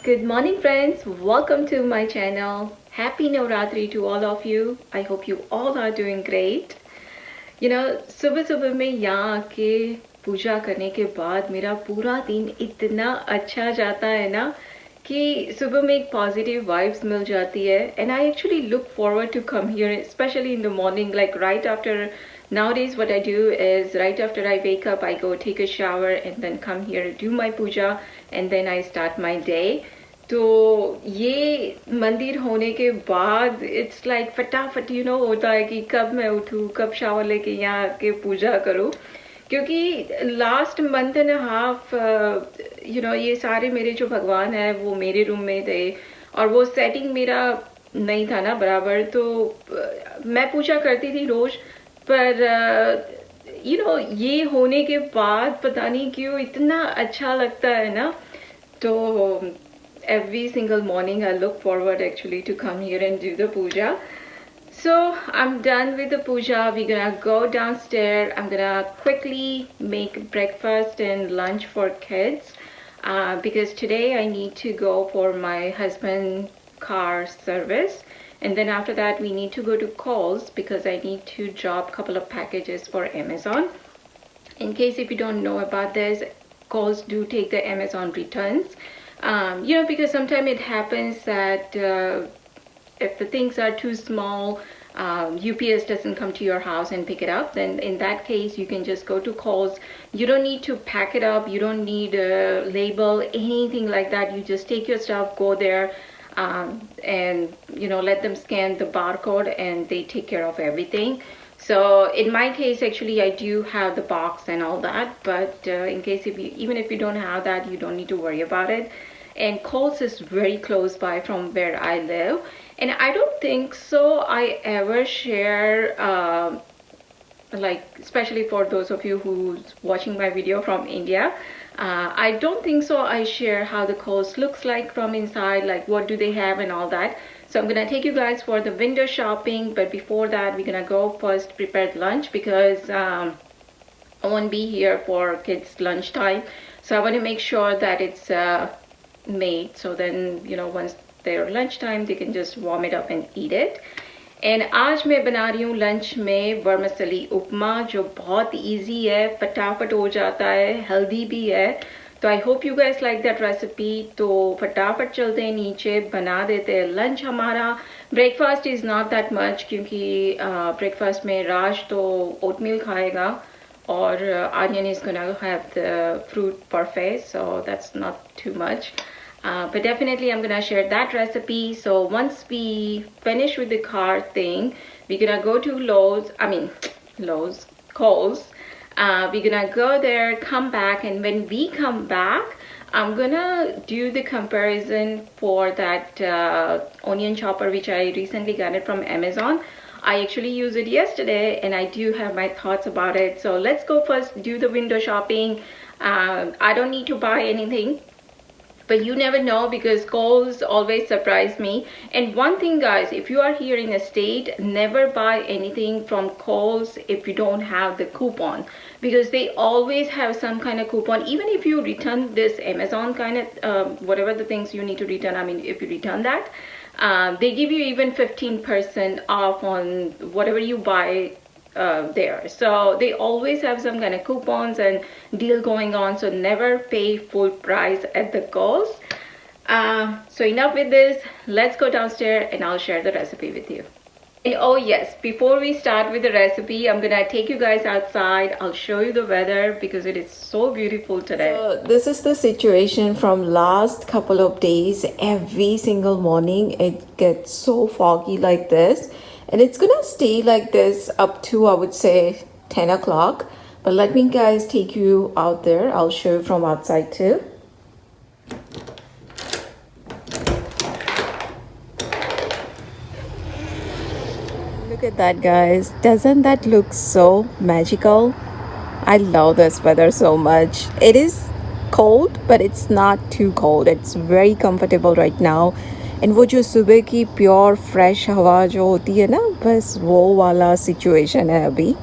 Good morning, friends. Welcome to my channel. Happy Navratri to all of you. I hope you all are doing great. सुबह सुबह में यहाँ आके पूजा करने के बाद मेरा पूरा दिन इतना अच्छा जाता है ना कि सुबह में एक पॉजिटिव वाइब्स मिल जाती है. And I actually look forward to come here specially in the morning, like right after. Nowadays what I do is right after I wake up, I go take a shower and then come here, do my puja, and then I start my day. तो ये मंदिर होने के बाद it's like फटाफट होता है कि कब मैं उठूँ, कब शावर लेके यहाँ आके पूजा करूँ. क्योंकि लास्ट मंथ एंड हाफ ये सारे मेरे जो भगवान है वो मेरे रूम में थे और वो सेटिंग मेरा नहीं था ना बराबर. तो मैं पूजा करती थी रोज, पर ये होने के बाद पता नहीं क्यों इतना अच्छा लगता है ना. तो every single morning I look forward actually to come here and do the puja. So I'm done with the puja. We're gonna go downstairs. I'm gonna quickly make breakfast and lunch for kids because today I need to go for my husband's car service, and then after that we need to go to Kohl's because I need to drop a couple of packages for Amazon. In case if you don't know about this, Kohl's do take the Amazon returns. Because sometimes it happens that if the things are too small, UPS doesn't come to your house and pick it up, then in that case you can just go to Kohl's. You don't need to pack it up, you don't need a label, anything like that. You just take your stuff, go there, and let them scan the barcode and they take care of everything. So in my case actually I do have the box and all that, but in case even if you don't have that, you don't need to worry about it. And Kohl's is very close by from where I live, and I don't think so I ever share like especially for those of you who's watching my video from India, I don't think so I share how the Kohl's looks like from inside, like what do they have and all that. So I'm gonna take you guys for the window shopping, but before that we're gonna go first prepare lunch because I won't be here for kids lunchtime. So I want to make sure that it's made, so then once their lunchtime they can just warm it up and eat it. And आज मैं बना रही हूँ lunch में vermicelli उपमा, जो बहुत easy है, फटाफट हो जाता है, हेल्दी भी है. तो I hope you guys like that recipe. तो फटाफट चलते हैं नीचे, बना देते हैं लंच हमारा. Breakfast is not that much क्योंकि ब्रेकफास्ट में राज तो ओटमील खाएगा और Aryan is gonna have the fruit parfait, so that's not too much. But definitely I'm gonna share that recipe. So once we finish with the car thing, we're gonna go to Kohl's. We're gonna go there, come back, and when we come back, I'm gonna do the comparison for that onion chopper which I recently got it from Amazon. I actually used it yesterday and I do have my thoughts about it. So let's go first do the window shopping. I don't need to buy anything, but you never know because Kohl's always surprise me. And one thing guys, if you are here in a state, never buy anything from Kohl's if you don't have the coupon, because they always have some kind of coupon. Even if you return this Amazon kind of whatever the things you need to return, I mean if you return that, they give you even 15% off on whatever you buy there. So they always have some kind of coupons and deal going on, so never pay full price at the Kohl's. So enough with this, let's go downstairs and I'll share the recipe with you. And oh yes, before we start with the recipe, I'm gonna take you guys outside. I'll show you the weather because it is so beautiful today. So this is the situation from last couple of days. Every single morning it gets so foggy like this, and it's gonna stay like this up to I would say 10 o'clock. But let me guys take you out there. I'll show you from outside too. Look at that guys, doesn't that look so magical? I love this weather so much. It is cold but it's not too cold. It's very comfortable right now. And वो जो सुबह की pure fresh हवा जो होती है ना, बस वो वाला सिचुएशन है अभी.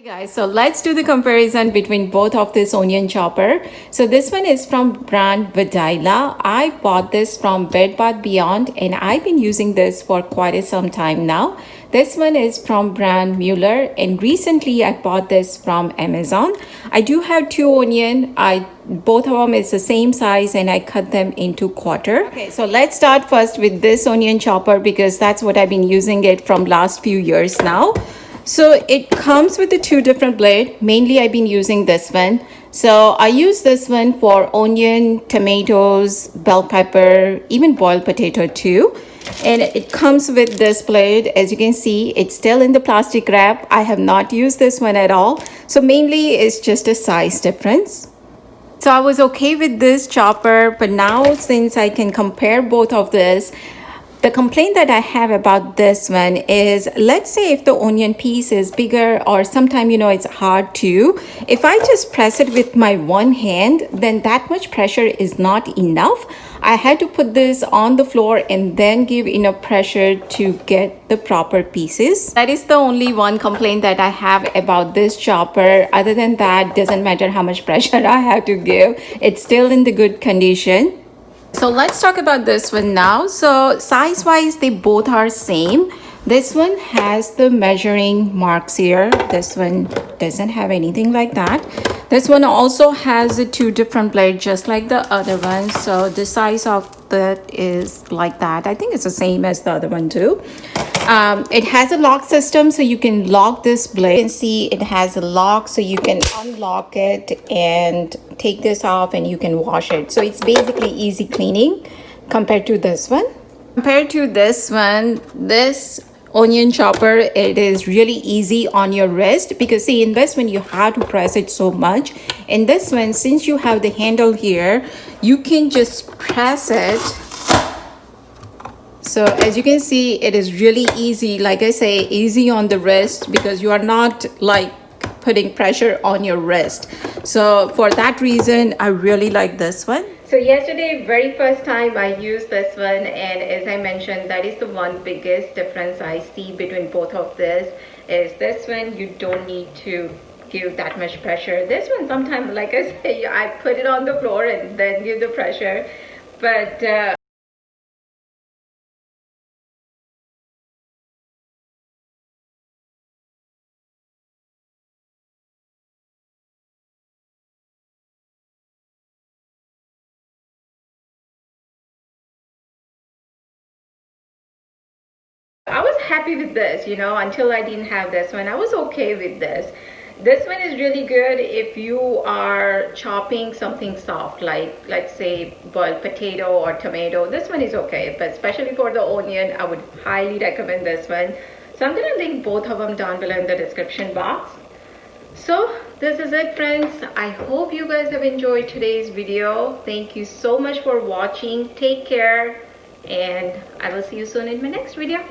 Guys, so let's do the comparison between both of this onion chopper. So this one is from brand Vidila. I bought this from Bed Bath Beyond and I've been using this for quite some time now. This one is from brand Mueller and recently I bought this from Amazon. I do have two onion. Both of them is the same size and I cut them into quarter. Okay, so let's start first with this onion chopper because that's what I've been using it from last few years now. So it comes with the two different blades. Mainly I've been using this one. So I use this one for onion, tomatoes, bell pepper, even boiled potato too. And it comes with this blade. As you can see, it's still in the plastic wrap. I have not used this one at all. So mainly it's just a size difference. So I was okay with this chopper, but now since I can compare both of this, the complaint that I have about this one is, let's say if the onion piece is bigger or sometimes, it's hard to, if I just press it with my one hand, then that much pressure is not enough. I had to put this on the floor and then give enough pressure to get the proper pieces. That is the only one complaint that I have about this chopper. Other than that, doesn't matter how much pressure I have to give, it's still in the good condition. So let's talk about this one now. So size wise, they both are same. This one has the measuring marks here. This one doesn't have anything like that. This one also has the two different blades just like the other one. So the size of that is like that. I think it's the same as the other one too. It has a lock system, so you can lock this blade. You can see it has a lock, so you can unlock it and take this off and you can wash it. So it's basically easy cleaning compared to this one. Compared to this one, this onion chopper, it is really easy on your wrist because see, in this one you have to press it so much. In this one, since you have the handle here, you can just press it. So as you can see, it is really easy, like I say, easy on the wrist because you are not like putting pressure on your wrist. So for that reason, I really like this one. So yesterday, very first time I used this one, and as I mentioned, that is the one biggest difference I see between both of this is this one, you don't need to give that much pressure. This one, sometimes, like I say, I put it on the floor and then give the pressure. But I was happy with this, until I didn't have this one. I was okay with this. This one is really good if you are chopping something soft, like let's say boiled potato or tomato. This one is okay, but especially for the onion, I would highly recommend this one. So I'm going to link both of them down below in the description box. So this is it, friends. I hope you guys have enjoyed today's video. Thank you so much for watching. Take care, and I will see you soon in my next video.